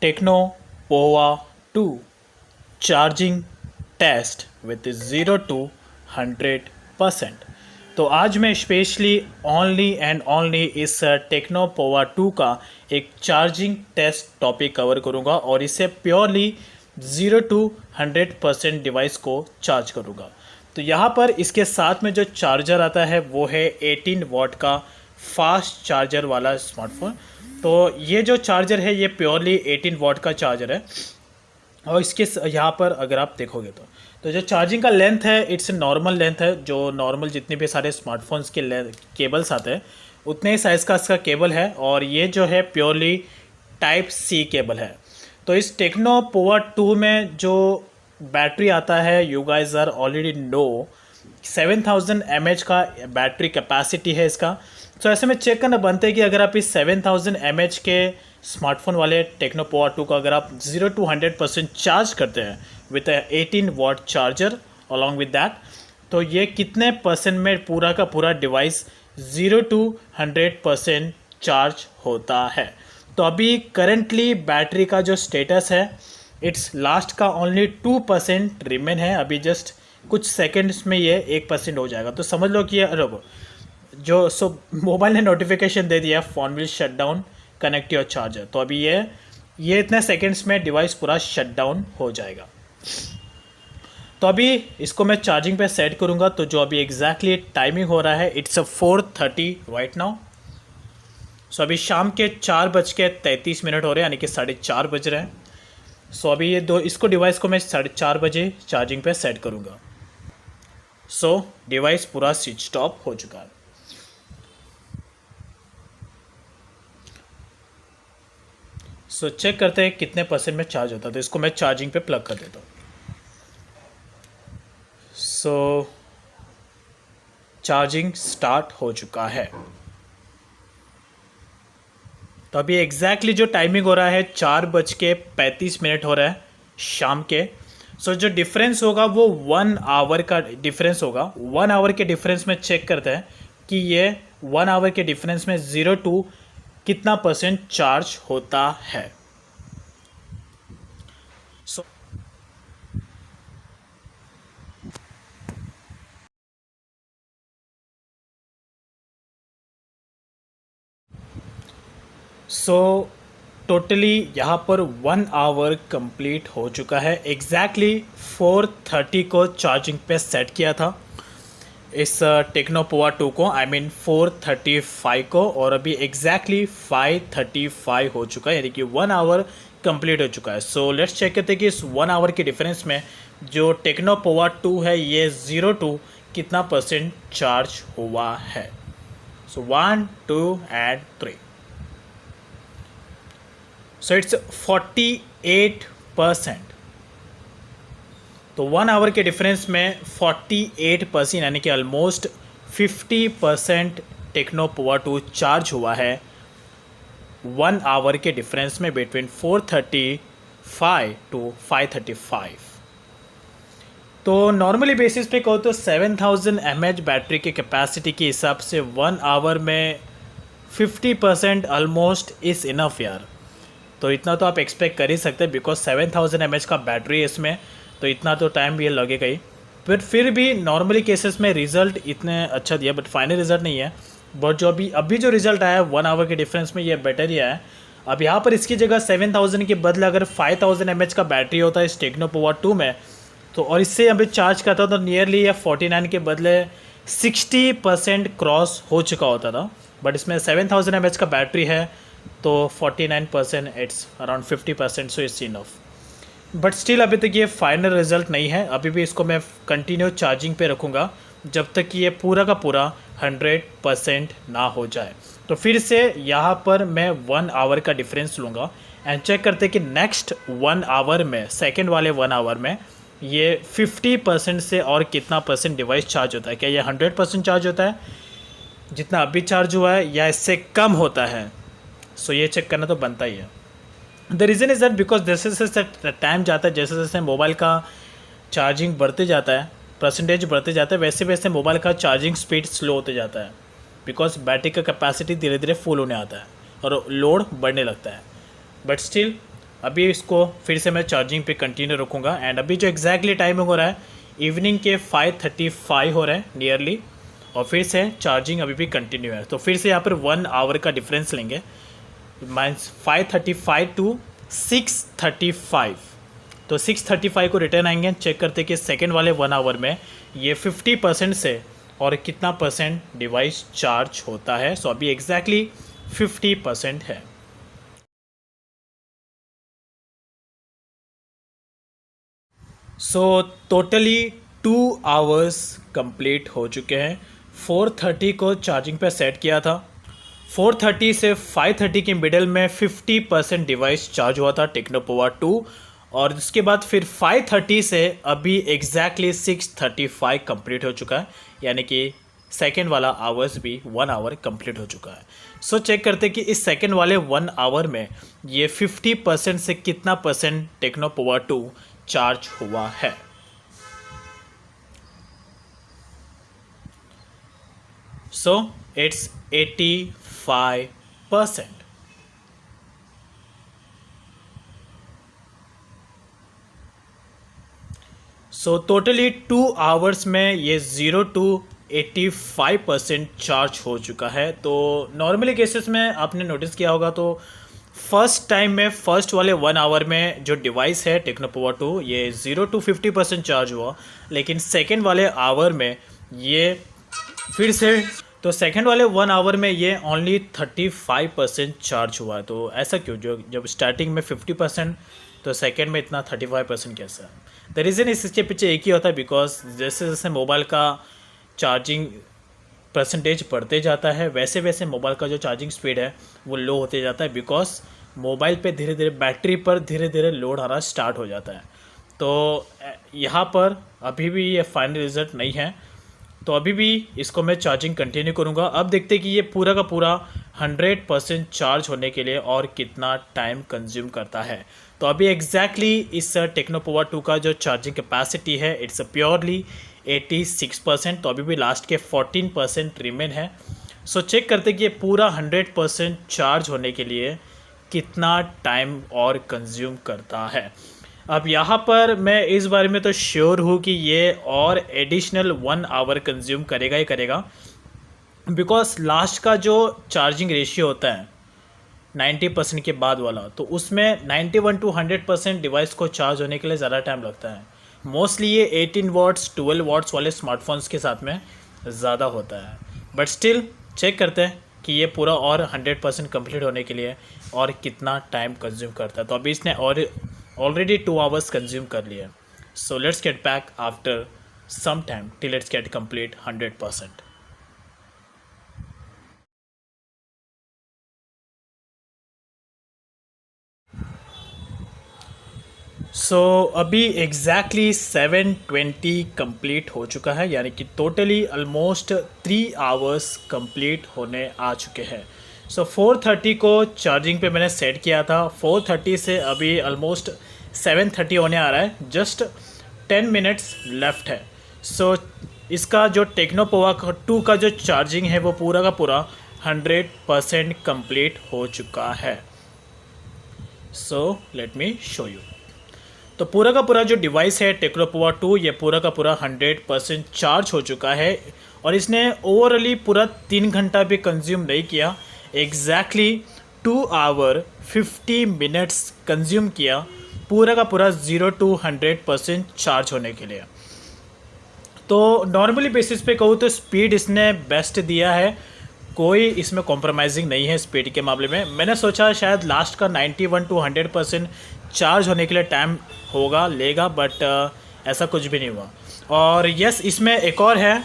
Techno Pova 2 charging test with 0 to 100%। तो आज मैं स्पेशली ओनली एंड ओनली इस टेक्नो पोवा 2 का एक चार्जिंग टेस्ट टॉपिक कवर करूंगा और इसे प्योरली 0 to 100% डिवाइस को चार्ज करूंगा। तो यहाँ पर इसके साथ में जो चार्जर आता है वो है 18 वॉट का फास्ट चार्जर वाला स्मार्टफोन। तो ये जो चार्जर है ये प्योरली 18 वॉट का चार्जर है और इसके यहाँ पर अगर आप देखोगे तो जो चार्जिंग का लेंथ है इट्स नॉर्मल लेंथ है, जो नॉर्मल जितने भी सारे स्मार्टफोन्स के केबल्स आते हैं उतने ही साइज़ का इसका केबल है और ये जो है प्योरली टाइप सी केबल है। तो इस टेक्नो पोवा 2 में जो बैटरी आता है you guys are already know 7000 mAh का बैटरी कैपेसिटी है इसका। तो ऐसे में चेक करना बनता है कि अगर आप इस 7000 mAh के स्मार्टफोन वाले टेक्नो पोवा 2 का अगर आप 0 to 100% चार्ज करते हैं with 18 watt charger along with that, तो ये कितने परसेंट में पूरा का पूरा डिवाइस 0 to 100% चार्ज होता है। तो अभी करेंटली बैटरी का जो स्टेटस है इट्स लास्ट का ओनली 2% रिमेन है। अभी जस्ट कुछ सेकंड्स में ये 1% हो जाएगा। तो समझ लो कि ये जो मोबाइल ने नोटिफिकेशन दे दिया phone will shut down connect your charger. तो अभी ये इतने सेकंड्स में डिवाइस पूरा शट डाउन हो जाएगा। तो अभी इसको मैं चार्जिंग पे सेट करूँगा। तो जो अभी एग्जैक्टली टाइमिंग हो रहा है इट्स 4:30 राइट नाउ। सो अभी शाम के 4:33 हो रहे हैं, यानी कि 4:30 बज रहे हैं। सो अभी इसको डिवाइस को मैं 4:30 बजे चार्जिंग पे सेट करूँगा। सो डिवाइस पूरा स्विच ऑफ हो चुका है। सो चेक करते हैं कितने परसेंट में चार्ज होता है। तो इसको मैं चार्जिंग पे प्लग कर देता हूँ। सो चार्जिंग स्टार्ट हो चुका है। तो अभी एग्जैक्टली जो टाइमिंग हो रहा है 4:35 हो रहा है शाम के। सो जो डिफरेंस होगा वो 1 आवर का डिफरेंस होगा। 1 आवर के डिफरेंस में चेक करते हैं कि ये 1 आवर के डिफरेंस में 0 to कितना परसेंट चार्ज होता है। सो टोटली यहाँ पर 1 आवर कंप्लीट हो चुका है। एग्जैक्टली 4:30 को चार्जिंग पे सेट किया था इस टेक्नो पोवा 2 को, आई मीन 4:35 को, और अभी एग्जैक्टली 5:35 हो चुका है, यानी कि 1 आवर कंप्लीट हो चुका है। सो लेट्स चेक करते हैं कि इस 1 आवर के डिफरेंस में जो टेक्नो पोवा 2 है ये 0 to कितना परसेंट चार्ज हुआ है। सो 1 2 and 3। So it's 48%। तो 1 आवर के डिफरेंस में 48% यानी कि ऑलमोस्ट 50% टेक्नो पोवा 2 चार्ज हुआ है 1 आवर के डिफरेंस में बिटवीन 4:35 to 5:35। तो नॉर्मली बेसिस पे कहो तो 7000 mAh बैटरी के कैपेसिटी के हिसाब से 1 आवर में 50% ऑलमोस्ट इज़ इनफ यार। तो इतना तो आप एक्सपेक्ट कर ही सकते हैं बिकॉज 7000 mAh का बैटरी है इसमें, तो इतना तो टाइम भी लगेगा ही। बट फिर भी नॉर्मली केसेस में रिज़ल्ट इतने अच्छा दिया, बट फाइनल रिज़ल्ट नहीं है। बट जो अभी जो रिज़ल्ट आया है 1 आवर के डिफरेंस में ये बेटर ही आया है। अब यहाँ पर इसकी जगह 7000 के बदले अगर 5000 mAh का बैटरी होता है इस टेक्नो पोवा 2 में, तो और इससे अभी चार्ज करता तो नियरली या 49 के बदले 60% क्रॉस हो चुका होता था। बट इसमें 7000 mAh का बैटरी है तो 49% it's around 50%, so it's enough. But still अभी तक ये फाइनल रिजल्ट नहीं है। अभी भी इसको मैं कंटिन्यू चार्जिंग पे रखूँगा जब तक कि ये पूरा का पूरा 100% ना हो जाए। तो फिर से यहाँ पर मैं 1 आवर का डिफरेंस लूँगा एंड चेक करते कि नेक्स्ट 1 आवर में, सेकेंड वाले 1 आवर में ये 50% से और कितना परसेंट डिवाइस चार्ज होता है। क्या ये 100% चार्ज होता है जितना अभी चार्ज हुआ है या इससे कम होता है। सो ये चेक करना तो बनता ही है। The reason is that because जैसे जैसे टाइम जाता है, जैसे जैसे मोबाइल का चार्जिंग बढ़ते जाता है, परसेंटेज बढ़ते जाता है, वैसे वैसे मोबाइल का चार्जिंग स्पीड स्लो होते जाता है बिकॉज बैटरी का कैपेसिटी धीरे धीरे फुल होने आता है और लोड बढ़ने लगता है। बट स्टिल अभी इसको फिर से मैं चार्जिंग पे कंटिन्यू रखूँगा। एंड अभी जो एग्जैक्टली टाइमिंग हो रहा है इवनिंग के 5:35 हो रहे हैं नियरली, और फिर से चार्जिंग अभी भी कंटिन्यू है। तो फिर से यहाँ पर 1 आवर का डिफरेंस लेंगे, मीन्स 5:35 टू 6:35। तो 6:35 को रिटर्न आएंगे, चेक करते कि सेकेंड वाले 1 आवर में ये 50% से और कितना परसेंट डिवाइस चार्ज होता है। सो अभी एग्जैक्टली 50% है। सो टोटली 2 आवर्स कंप्लीट हो चुके हैं। 4:30 को चार्जिंग पे सेट किया था, 4:30 से 5:30 के मिडल में 50% डिवाइस चार्ज हुआ था टेक्नो पोवा 2, और उसके बाद फिर 5:30 से अभी एग्जैक्टली 6:35 कंप्लीट हो चुका है, यानी कि सेकेंड वाला आवर्स भी 1 आवर कंप्लीट हो चुका है। सो चेक करते कि इस सेकेंड वाले 1 आवर में ये 50% से कितना परसेंट टेक्नो पोवा 2 चार्ज हुआ है। So it's 85%। So totally 2 hours में ये 0 to 85% चार्ज हो चुका है। तो नॉर्मली केसेस में आपने नोटिस किया होगा, तो फर्स्ट टाइम में फर्स्ट वाले 1 आवर में जो डिवाइस है टेक्नो पोवा 2 ये 0 to 50% चार्ज हुआ, लेकिन सेकेंड वाले आवर में ये फिर से, तो सेकेंड वाले 1 आवर में ये ओनली 35% चार्ज हुआ है। तो ऐसा क्यों, जो जब स्टार्टिंग में 50% तो सेकेंड में इतना 35% कैसा है? द रीज़न इसके पीछे एक ही होता है, बिकॉज जैसे जैसे मोबाइल का चार्जिंग परसेंटेज बढ़ते जाता है वैसे वैसे मोबाइल का जो चार्जिंग स्पीड है वो लो होते जाता है, बिकॉज मोबाइल पे धीरे धीरे बैटरी पर धीरे धीरे लोड आना स्टार्ट हो जाता है। तो यहाँ पर अभी भी ये फाइनल रिजल्ट नहीं है, तो अभी भी इसको मैं चार्जिंग कंटिन्यू करूँगा। अब देखते कि ये पूरा का पूरा 100% चार्ज होने के लिए और कितना टाइम कंज्यूम करता है। तो अभी एग्जैक्टली इस टेक्नो पोवा 2 का जो चार्जिंग कैपेसिटी है इट्स प्योरली 86%। तो अभी भी लास्ट के 14% रिमेन है। सो चेक करते कि ये पूरा 100% चार्ज होने के लिए कितना टाइम और कंज्यूम करता है। अब यहाँ पर मैं इस बारे में तो श्योर हूँ कि ये और एडिशनल 1 आवर कंज्यूम करेगा ही करेगा, बिकॉज लास्ट का जो चार्जिंग रेशियो होता है 90% के बाद वाला, तो उसमें 91 to 100% डिवाइस को चार्ज होने के लिए ज़्यादा टाइम लगता है। मोस्टली ये 18 वॉट्स 12 वॉट्स वाले स्मार्टफोन्स के साथ में ज़्यादा होता है, बट स्टिल चेक करते हैं कि ये पूरा और 100% कंप्लीट होने के लिए और कितना टाइम कंज्यूम करता है। तो अभी इसने और ऑलरेडी 2 आवर्स कंज्यूम कर लिया। So let's get back after some time till let's get complete 100%। So अभी एग्जैक्टली 7:20 कंप्लीट हो चुका है, यानी कि टोटली ऑलमोस्ट 3 आवर्स कंप्लीट होने आ चुके हैं। सो 4:30 को चार्जिंग पे मैंने सेट किया था, 4:30 से अभी ऑलमोस्ट 7:30 होने आ रहा है, जस्ट 10 मिनट्स लेफ्ट है। सो इसका जो टेक्नो पोवा 2 का जो चार्जिंग है वो पूरा का पूरा 100% कंप्लीट हो चुका है। So let me show you. तो पूरा का पूरा जो डिवाइस है टेक्नो पोवा 2 ये पूरा का पूरा 100% चार्ज हो चुका है, और इसने ओवरऑली पूरा 3 घंटा भी कंज्यूम नहीं किया, एग्जैक्टली 2 आवर 50 मिनट्स कंज्यूम किया पूरा का पूरा 0 to 100% चार्ज होने के लिए। तो नॉर्मली बेसिस पे कहूँ तो स्पीड इसने बेस्ट दिया है, कोई इसमें कॉम्प्रोमाइजिंग नहीं है स्पीड के मामले में। मैंने सोचा शायद लास्ट का 91 to 100% चार्ज होने के लिए टाइम होगा लेगा, बट ऐसा कुछ भी नहीं हुआ। और यस, इसमें एक और है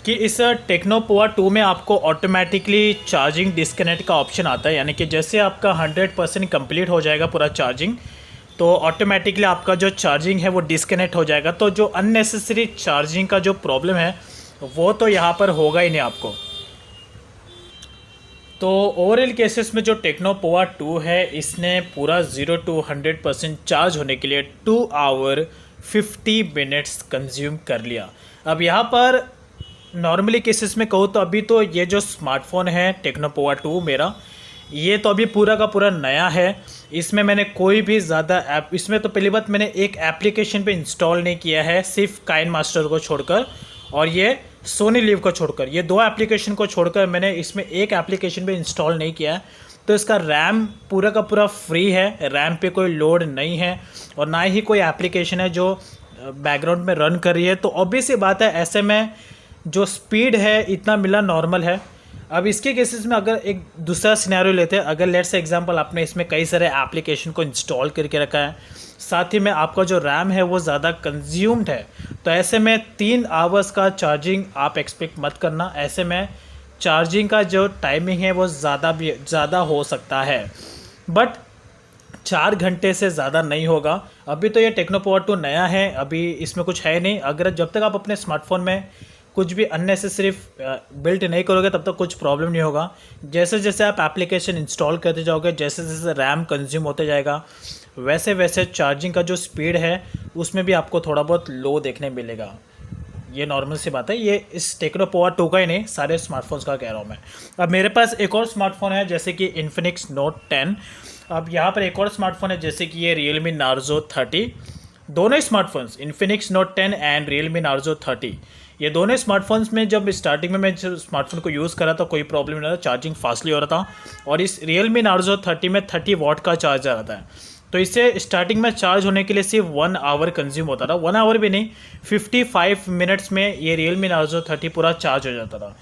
कि इस टेक्नो पोवा 2 में आपको ऑटोमेटिकली चार्जिंग डिस्कनेक्ट का ऑप्शन आता है, यानी कि जैसे आपका 100% कंप्लीट हो जाएगा पूरा चार्जिंग, तो ऑटोमेटिकली आपका जो चार्जिंग है वो डिस्कनेक्ट हो जाएगा। तो जो अननेसेसरी चार्जिंग का जो प्रॉब्लम है वो तो यहाँ पर होगा ही नहीं आपको। तो ओवरऑल केसेस में जो टेक्नो पोवा 2 है इसने पूरा 0 to 100% चार्ज होने के लिए 2 आवर 50 मिनट्स कंज्यूम कर लिया। अब यहाँ पर नॉर्मली केसेस में कहूँ तो अभी तो ये जो स्मार्टफोन है टेक्नो पोवा 2 मेरा, ये तो अभी पूरा का पूरा नया है, इसमें मैंने कोई भी ज़्यादा ऐप, इसमें तो पहली बात मैंने एक एप्लीकेशन पे इंस्टॉल नहीं किया है, सिर्फ काइन मास्टर को छोड़कर और ये सोनी लिव को छोड़कर, ये दो एप्लीकेशन को छोड़कर मैंने इसमें एक एप्लीकेशन पे इंस्टॉल नहीं किया है। तो इसका रैम पूरा का पूरा फ्री है, रैम पे कोई लोड नहीं है और ना ही कोई एप्लीकेशन है जो बैकग्राउंड में रन कर रही है। तो ऑब्वियस सी बात है, ऐसे में जो स्पीड है इतना मिला नॉर्मल है। अब इसके केसेस में अगर एक दूसरा सिनेरियो लेते हैं, अगर लेट्स से एग्जांपल आपने इसमें कई सारे एप्लीकेशन को इंस्टॉल करके रखा है, साथ ही में आपका जो रैम है वो ज़्यादा कंज्यूम्ड है, तो ऐसे में 3 आवर्स का चार्जिंग आप एक्सपेक्ट मत करना। ऐसे में चार्जिंग का जो टाइमिंग है वो ज़्यादा हो सकता है, बट 4 घंटे से ज़्यादा नहीं होगा। अभी तो ये टेक्नो पावर 2 नया है, अभी इसमें कुछ है नहीं। अगर जब तक आप अपने स्मार्टफोन में कुछ भी अननेसेसरी बिल्ट नहीं करोगे तब तक कुछ प्रॉब्लम नहीं होगा। जैसे जैसे आप एप्लीकेशन इंस्टॉल करते जाओगे, जैसे जैसे रैम कंज्यूम होते जाएगा, वैसे वैसे चार्जिंग का जो स्पीड है उसमें भी आपको थोड़ा बहुत लो देखने मिलेगा। ये नॉर्मल सी बात है, ये इस टेक्नो पावर 2 का ही नहीं, सारे स्मार्टफोन्स का कह रहा हूँ मैं। अब मेरे पास एक और स्मार्टफोन है जैसे कि इन्फिनिक्स नोट 10। अब यहाँ पर एक और स्मार्टफोन है जैसे कि ये रियलमी नार्जो 30। दोनों smartphones Infinix note 10 and Realme Narzo 30, ये दोनों स्मार्टफोन्स में जब स्टार्टिंग में मैं स्मार्टफोन को यूज़ करा तो कोई प्रॉब्लम नहीं था, चार्जिंग फास्टली हो रहा था। और इस रियलमी नार्जो 30 में 30 वॉट का चार्जर आता है, तो इससे स्टार्टिंग में चार्ज होने के लिए सिर्फ 1 आवर कंज्यूम होता था, 1 आवर भी नहीं, 55 मिनट्स में ये रियलमी नार्जो 30 पूरा चार्ज हो जाता था।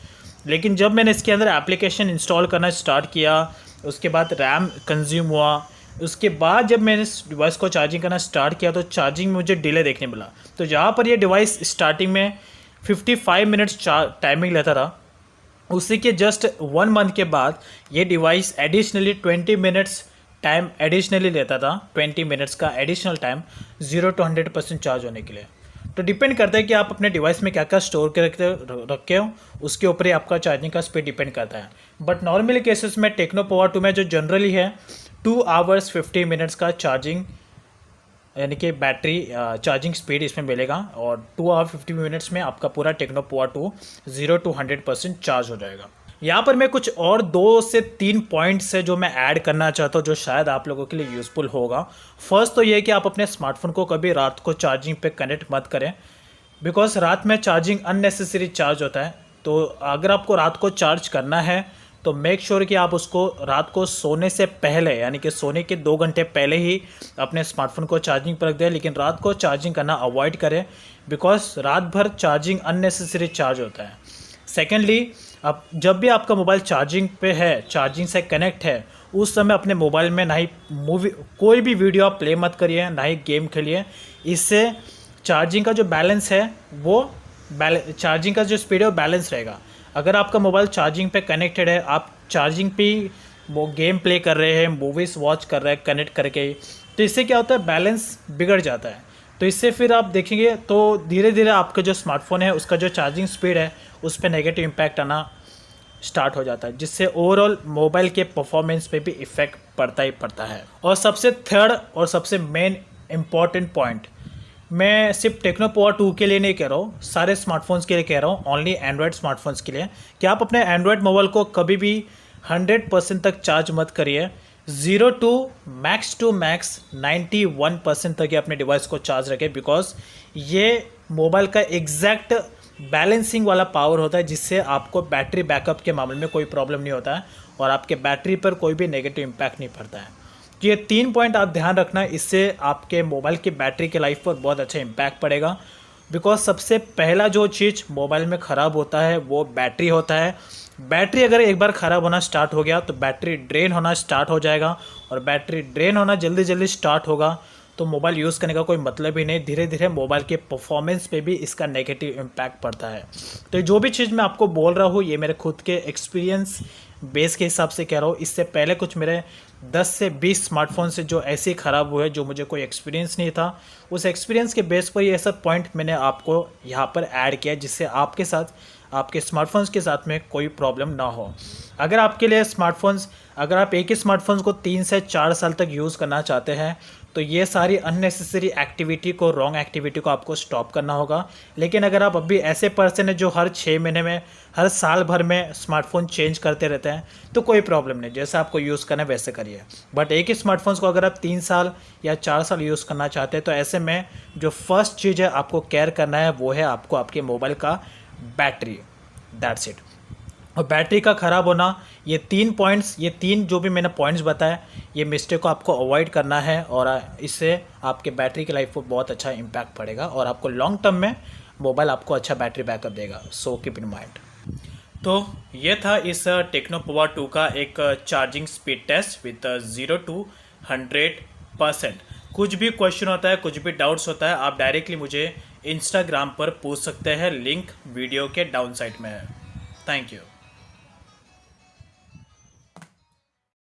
लेकिन जब मैंने इसके अंदर एप्लीकेशन इंस्टॉल करना स्टार्ट किया, उसके बाद रैम कंज्यूम हुआ, उसके बाद जब मैंने इस डिवाइस को चार्जिंग करना स्टार्ट किया तो चार्जिंग में मुझे डिले देखने मिला। तो जहाँ पर ये डिवाइस स्टार्टिंग में 55 मिनट्स टाइमिंग लेता था, उसी के जस्ट 1 मंथ के बाद ये device additionally 20 minutes time additionally लेता था, 20 मिनट्स का एडिशनल टाइम 0 to 100% चार्ज होने के लिए। तो डिपेंड करता है कि आप अपने डिवाइस में क्या क्या स्टोर कर रखे हो, उसके ऊपर ही आपका चार्जिंग का स्पीड डिपेंड करता है। बट नॉर्मली केसेस में टेक्नो पावर 2 में जो जनरली है 2 आवर्स 50 मिनट्स का चार्जिंग, यानी कि बैटरी चार्जिंग स्पीड इसमें मिलेगा और 2 आवर 50 मिनट्स में आपका पूरा टेक्नो पावर 2 0 to 100% चार्ज हो जाएगा। यहाँ पर मैं कुछ और 2 से 3 पॉइंट्स है जो मैं ऐड करना चाहता हूँ जो शायद आप लोगों के लिए यूज़फुल होगा। फर्स्ट तो ये कि आप अपने स्मार्टफोन को कभी रात को चार्जिंग पे कनेक्ट मत करें, बिकॉज रात में चार्जिंग अननेसेसरी चार्ज होता है। तो अगर आपको रात को चार्ज करना है तो मेक श्योर कि आप उसको रात को सोने से पहले, यानी कि सोने के 2 घंटे पहले ही अपने स्मार्टफोन को चार्जिंग पर रख दें। लेकिन रात को चार्जिंग करना अवॉइड करें, बिकॉज रात भर चार्जिंग अननेसेसरी चार्ज होता है। सेकेंडली, अब जब भी आपका मोबाइल चार्जिंग पे है, चार्जिंग से कनेक्ट है, उस समय अपने मोबाइल में ना ही कोई भी वीडियो आप प्ले मत करिए, ना ही गेम खेलिए। इससे चार्जिंग का जो बैलेंस है वो चार्जिंग का जो स्पीड है वो बैलेंस रहेगा। अगर आपका मोबाइल चार्जिंग पे कनेक्टेड है, आप चार्जिंग पे वो गेम प्ले कर रहे हैं, मूवीज़ वॉच कर रहे हैं कनेक्ट करके, तो इससे क्या होता है, बैलेंस बिगड़ जाता है। तो इससे फिर आप देखेंगे तो धीरे धीरे आपका जो स्मार्टफोन है उसका जो चार्जिंग स्पीड है उस पर नेगेटिव इम्पैक्ट आना स्टार्ट हो जाता है, जिससे ओवरऑल मोबाइल के परफॉर्मेंस पे भी इफ़ेक्ट पड़ता ही पड़ता है। और सबसे थर्ड और सबसे मेन इम्पॉर्टेंट पॉइंट, मैं सिर्फ टेक्नो पावर 2 के लिए नहीं कह रहा हूँ, सारे स्मार्टफोन्स के लिए कह रहा हूँ, ओनली एंड्रॉयड स्मार्टफोन्स के लिए, कि आप अपने एंड्रॉयड मोबाइल को कभी भी 100% तक चार्ज मत करिए। 0 to मैक्स 91% तक ही अपने डिवाइस को चार्ज रखें, बिकॉज ये मोबाइल का एग्जैक्ट बैलेंसिंग वाला पावर होता है, जिससे आपको बैटरी बैकअप के मामले में कोई प्रॉब्लम नहीं होता है और आपके बैटरी पर कोई भी नेगेटिव इम्पैक्ट नहीं पड़ता है। तो ये 3 पॉइंट आप ध्यान रखना, इससे आपके मोबाइल की बैटरी के लाइफ पर बहुत अच्छा इम्पैक्ट पड़ेगा। बिकॉज सबसे पहला जो चीज़ मोबाइल में ख़राब होता है वो बैटरी होता है। बैटरी अगर एक बार ख़राब होना स्टार्ट हो गया तो बैटरी ड्रेन होना स्टार्ट हो जाएगा, और बैटरी ड्रेन होना जल्दी जल्दी स्टार्ट होगा तो मोबाइल यूज़ करने का कोई मतलब ही नहीं। धीरे धीरे मोबाइल के परफॉर्मेंस पे भी इसका नेगेटिव इम्पैक्ट पड़ता है। तो जो भी चीज़ मैं आपको बोल रहा हूँ ये मेरे खुद के एक्सपीरियंस बेस के हिसाब से कह रहा हूँ। इससे पहले कुछ मेरे 10 से 20 स्मार्टफोन से जो ऐसे ही ख़राब हुए, जो मुझे कोई एक्सपीरियंस नहीं था, उस एक्सपीरियंस के बेस पर ये सब पॉइंट मैंने आपको यहाँ पर ऐड किया, जिससे आपके साथ आपके स्मार्टफोन्स के साथ में कोई प्रॉब्लम ना हो। अगर आपके लिए स्मार्टफोन्स, अगर आप एक ही स्मार्टफोन्स को 3 से 4 साल तक यूज़ करना चाहते हैं तो ये सारी अननेसेसरी एक्टिविटी को, रॉन्ग एक्टिविटी को आपको स्टॉप करना होगा। लेकिन अगर आप अभी ऐसे पर्सन है जो हर 6 महीने में, हर साल भर में स्मार्टफोन चेंज करते रहते हैं तो कोई प्रॉब्लम नहीं, जैसे आपको यूज़ करना है वैसे करिए। बट एक ही स्मार्टफोन्स को अगर आप 3 साल या 4 साल यूज़ करना चाहते हैं तो ऐसे में जो फर्स्ट चीज़ है आपको केयर करना है वो है आपको आपके मोबाइल का बैटरी। That's it. और बैटरी का ख़राब होना, ये 3 पॉइंट्स, ये 3 जो भी मैंने पॉइंट्स बताए, ये मिस्टेक को आपको अवॉइड करना है और इससे आपके बैटरी की लाइफ पर बहुत अच्छा इम्पैक्ट पड़ेगा और आपको लॉन्ग टर्म में मोबाइल आपको अच्छा बैटरी बैकअप देगा। So keep in mind. तो ये था इस टेक्नो पोवा 2 का एक charging speed test with 0 to 100%। कुछ भी क्वेश्चन होता है, कुछ भी डाउट्स होता है, आप डायरेक्टली मुझे इंस्टाग्राम पर पूछ सकते हैं, लिंक वीडियो के डाउन साइड में है। Thank you.